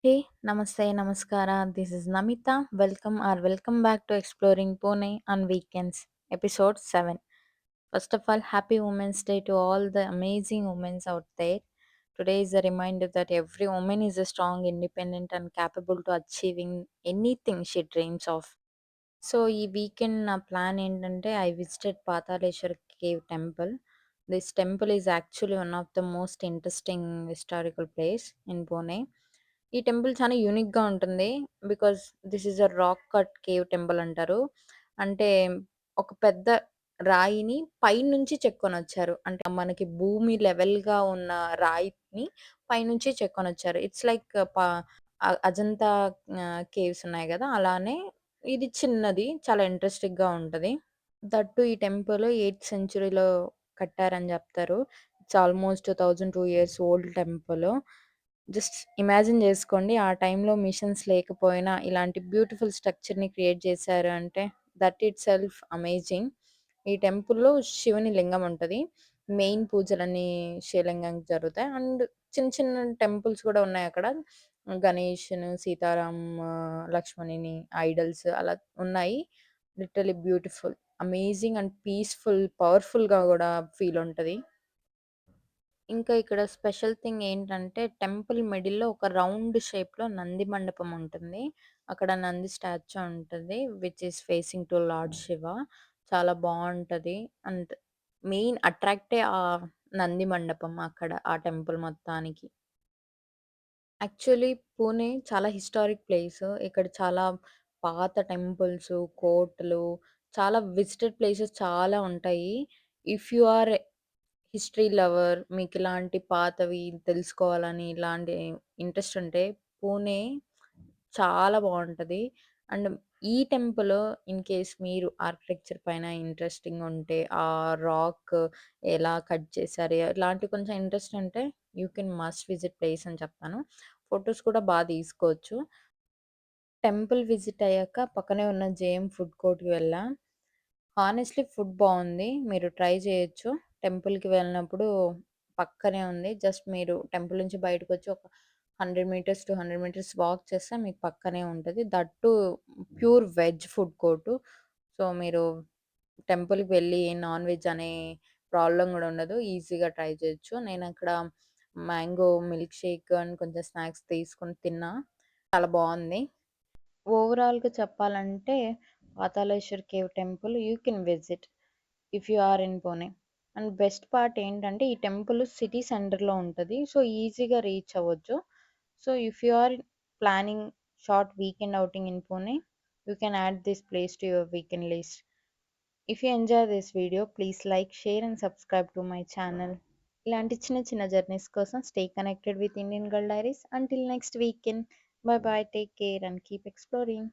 Hey, namaste, namaskara. This is Namita. Welcome back to Exploring Pune on Weekends, episode 7. First of all, happy Women's Day to all the amazing women out there. Today is a reminder that every woman is a strong, independent, and capable to achieving anything she dreams of. So, ఈ weekend నా plan ఏంటంటే, I visited Pataleshwar cave temple. This temple is actually one of the most interesting historical place in Pune. ఈ temple చాలా యూనిక్‌గా ఉంటుంది. Because this is a rock cut cave temple అంటారు. అంటే ఒక పెద్ద రాయిని పైనుంచి చెక్కొనొచ్చారు. అంటే మనకి భూమి లెవెల్‌గా ఉన్న రాయిని పైనుంచి చెక్కొనొచ్చారు. ఇట్స్ లైక్ అజంతా కేవ్స్ ఉన్నాయి గదా! అలానే ఇది చిన్నది. చాలా ఇంట్రెస్టింగ్‌గా ఉంటది. దట్ ఈ టెంపుల్ 8థ్ సెంచరీలో కట్టారని జెప్తారు. It's almost 1002 years old temple. Just imagine జేసుకోండి. ఆ టైంలో మిషన్స్ లేకపోయినా ఇలాంటి బ్యూటిఫుల్ స్ట్రక్చర్‌ని క్రియేట్ చేశారు అంటే దట్ ఇట్‌సెల్ఫ్ అమేజింగ్. ఈ టెంపుల్‌లో శివుని లింగం ఉంటది. మెయిన్ పూజలన్నీ శివలింగానికి జరుగుతాయి. అండ్ చిన్న చిన్న టెంపుల్స్ గూడా ఉన్నాయక్కడ. గణేష్‌ను, సీతారాం, లక్ష్మణుని ఐడల్స్ అలా ఉన్నాయి. Literally beautiful. Amazing and peaceful, పవర్‌ఫుల్‌గా గూడా ఫీల్ ఉంటది. ఇంకా ఇక్కడ స్పెషల్ థింగ్ ఏంటంటే టెంపుల్ మిడిల్‌లో ఒక రౌండ్ షేప్‌లో నంది మండపం ఉంటుంది. అక్కడ నంది స్టాచ్యూ ఉంటది. Which is facing to lord Shiva. చాలా బావుంటది. అండ్ మెయిన్ అట్రాక్టే నంది మండపం అక్కడ ఆ టెంపుల్ మొత్తానికి. యాక్చువల్లీ పూణే చాలా హిస్టారిక్ ప్లేస్. ఇక్కడ చాలా పాత టెంపుల్స్, కోటలు, చాలా విజిటెడ్ ప్లేసెస్ చాలా ఉంటాయి. If you are history lover మీకిలాంటి పాతవి తెలుసుకోవాలని ఇలాంటి ఇంట్రెస్ట్ ఉంటే పూణే చాలా బావుంటది. అండ్ ఈ టెంపుల్ ఇన్ కేస్ మీరు ఆర్కిటెక్చర్ పైన ఇంట్రెస్టింగ్ ఉంటే, ఆ రాక్ ఎలా కట్ చేశారు, ఇలాంటి కొంచెం ఇంట్రెస్ట్ ఉంటే you can must visit place అని చెప్తాను. ఫోటోస్ కూడా తీసుకోవచ్చు. టెంపుల్ విజిట్ అయ్యాక పక్కనే ఉన్న జేఎం ఫుడ్ కోర్ట్‌కి వెళ్ళా. హానెస్ట్‌లీ ఫుడ్ బావుంది. మీరు ట్రై చేయొచ్చు. టెంపుల్‌కి వెళ్ళినప్పుడు పక్కనే ఉంది. జస్ట్ మీరు టెంపుల్ నుంచి బయటకొచ్చి ఒక 100 మీటర్స్, 200 మీటర్స్ వాక్ చేస్తే మీకు పక్కనే ఉంటది. That two pure veg food court. So, మీరు టెంపుల్‌కి వెళ్ళి నాన్ వెజ్ అనే ప్రాబ్లమ్ గూడా ఉండదు. ఈజీగా ట్రై చేయొచ్చు. నేనక్కడ మ్యాంగో మిల్క్ షేక్ అండ్ కొంచెం స్నాక్స్ తీసుకొని తిన్నా. చాలా బావుంది. ఓవరాల్‌గా చెప్పాలంటే Pataleshwar cave temple you can visit if you are in Pune. And best part ఏంటంటే ఈ టెంపుల్ సిటీ సెంటర్‌లో ఉంటది. సో, ఈజీగా రీచ్ అవ్వచ్చు. So, if you are planning short weekend outing in Pune, you can add this place to your weekend list. If you enjoy this video please like, share and subscribe to my channel. ఇలాంటి చిన్న చిన్న journeys కోసం stay connected with Indian girl diaries. Until next weekend. Bye bye. Take care and keep exploring.